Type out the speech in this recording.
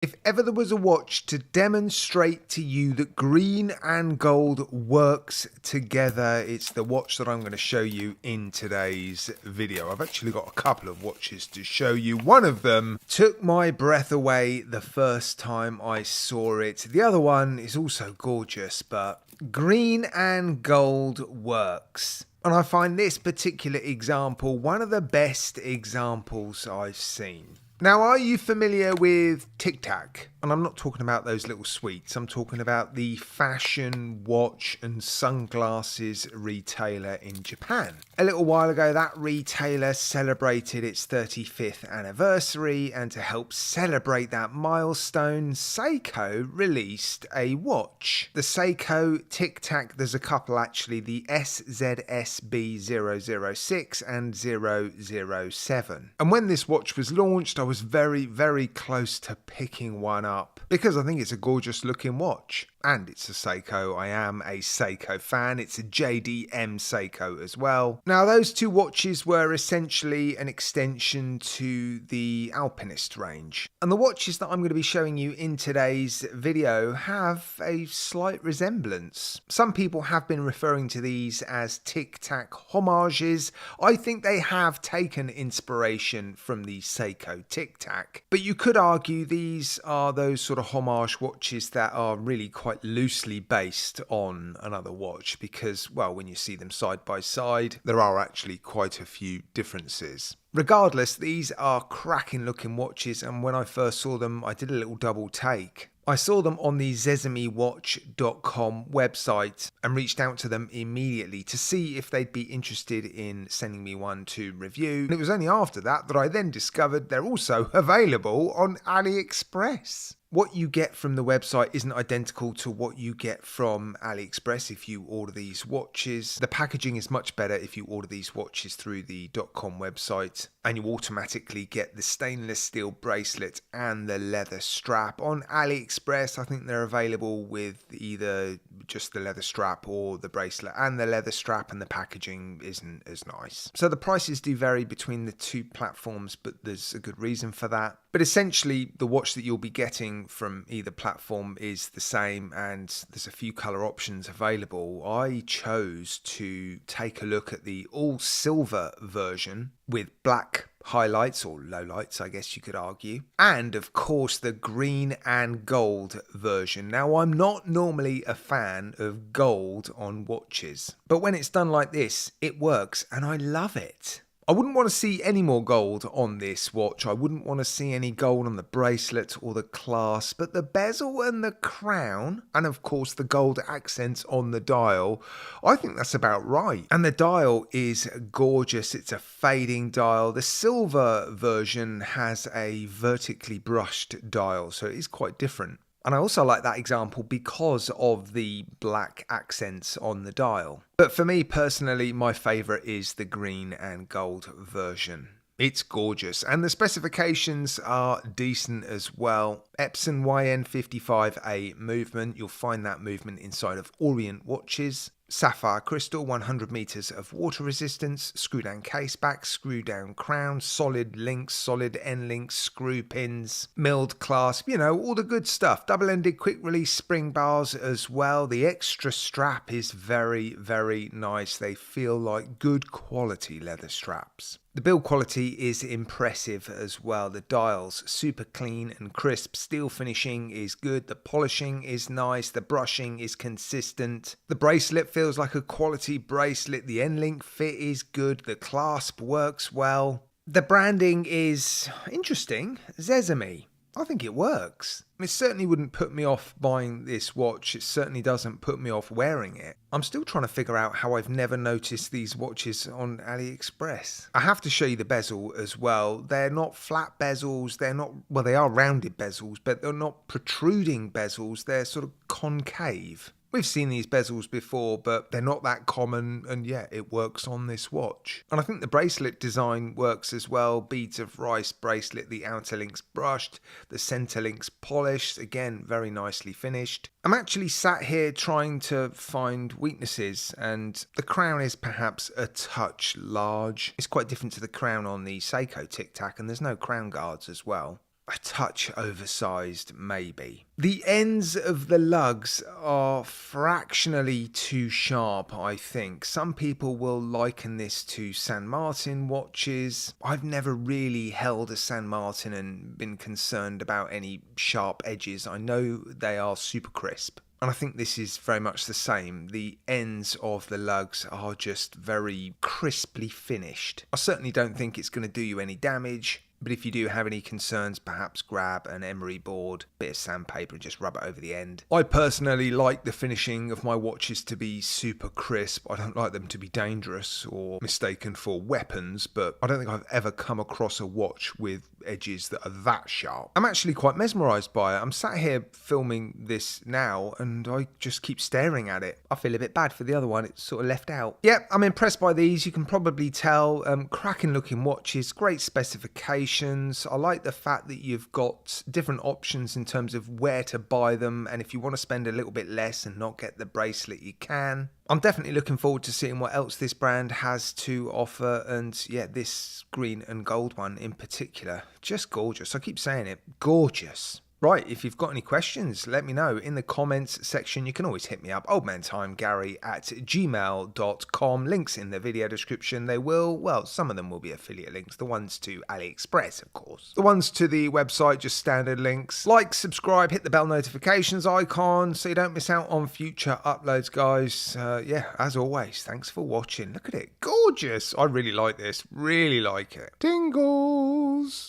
If ever there was a watch to demonstrate to you that green and gold works together, it's the watch that I'm going to show you in today's video. I've actually got a couple of watches to show you. One of them took my breath away the first time I saw it. The other one is also gorgeous, but green and gold works. And I find this particular example one of the best examples I've seen. Now, are you familiar with Tic Tac? And I'm not talking about those little sweets. I'm talking about the fashion watch and sunglasses retailer in Japan. A little while ago, that retailer celebrated its 35th anniversary, and to help celebrate that milestone, Seiko released a watch. The Seiko Tic Tac, there's a couple actually, the SZSB006 and 007. And when this watch was launched, I was very, very close to picking one up because I think it's a gorgeous looking watch. And it's a Seiko. I am a Seiko fan. It's a JDM Seiko as well. Now, those two watches were essentially an extension to the Alpinist range. And the watches that I'm going to be showing you in today's video have a slight resemblance. Some people have been referring to these as Tic Tac homages. I think they have taken inspiration from the Seiko Tic Tac. But you could argue these are those sort of homage watches that are really quite loosely based on another watch because, well, when you see them side by side, there are actually quite a few differences. Regardless, these are cracking looking watches, and when I first saw them, I did a little double take. I saw them on the zezimewatch.com website and reached out to them immediately to see if they'd be interested in sending me one to review. And it was only after that I then discovered they're also available on AliExpress. What you get from the website isn't identical to what you get from AliExpress if you order these watches. The packaging is much better if you order these watches through the .com website, and you automatically get the stainless steel bracelet and the leather strap. On AliExpress, I think they're available with either just the leather strap or the bracelet and the leather strap, and the packaging isn't as nice. So the prices do vary between the two platforms, but there's a good reason for that. But essentially, the watch that you'll be getting from either platform is the same, and there's a few color options available. I chose to take a look at the all silver version with black highlights or lowlights, I guess you could argue, and of course the green and gold version. Now, I'm not normally a fan of gold on watches, but when it's done like this, it works and I love it. I wouldn't want to see any more gold on this watch. I wouldn't want to see any gold on the bracelet or the clasp, but the bezel and the crown, and of course the gold accents on the dial, I think that's about right. And the dial is gorgeous. It's a fading dial. The silver version has a vertically brushed dial, so it is quite different. And I also like that example because of the black accents on the dial. But for me personally, my favourite is the green and gold version. It's gorgeous, and the specifications are decent as well. Epson YN55A movement, you'll find that movement inside of Orient watches. Sapphire crystal, 100 meters of water resistance, screw down case back, screw down crown, solid links, solid end links, screw pins, milled clasp, you know, all the good stuff. Double-ended quick release spring bars as well. The extra strap is very, very nice. They feel like good quality leather straps. The build quality is impressive as well. The dials super clean and crisp. Steel finishing is good. The polishing is nice. The brushing is consistent. The bracelet feels like a quality bracelet. The end link fit is good. The clasp works well. The branding is interesting. Zezime. I think it works. It certainly wouldn't put me off buying this watch. It certainly doesn't put me off wearing it. I'm still trying to figure out how I've never noticed these watches on AliExpress. I have to show you the bezel as well. They're not flat bezels. They're not, well, they are rounded bezels, but they're not protruding bezels. They're sort of concave. We've seen these bezels before, but they're not that common, and yeah, it works on this watch. And I think the bracelet design works as well. Beads of rice bracelet, the outer links brushed, the center links polished, again, very nicely finished. I'm actually sat here trying to find weaknesses, and the crown is perhaps a touch large. It's quite different to the crown on the Seiko Tic Tac, and there's no crown guards as well. a touch oversized maybe. The ends of the lugs are fractionally too sharp, I think. Some people will liken this to San Martin watches. I've never really held a San Martin and been concerned about any sharp edges. I know they are super crisp. And I think this is very much the same. The ends of the lugs are just very crisply finished. I certainly don't think it's going to do you any damage. But if you do have any concerns, perhaps grab an emery board, bit of sandpaper and just rub it over the end. I personally like the finishing of my watches to be super crisp. I don't like them to be dangerous or mistaken for weapons, but I don't think I've ever come across a watch with edges that are that sharp. I'm actually quite mesmerised by it. I'm sat here filming this now and I just keep staring at it. I feel a bit bad for the other one, it's sort of left out. Yep, I'm impressed by these, you can probably tell. Cracking looking watches, great specifications. I like the fact that you've got different options in terms of where to buy them, and if you want to spend a little bit less and not get the bracelet, you can. I'm definitely looking forward to seeing what else this brand has to offer, and yeah, this green and gold one in particular, just gorgeous. I keep saying it, gorgeous. Right, if you've got any questions, let me know in the comments section. You can always hit me up, oldmantimegary@gmail.com. Links in the video description. They will, well, some of them will be affiliate links. The ones to AliExpress, of course. The ones to the website, just standard links. Like, subscribe, hit the bell notifications icon so you don't miss out on future uploads, guys. Yeah, as always, thanks for watching. Look at it, gorgeous. I really like this, really like it. Tingles.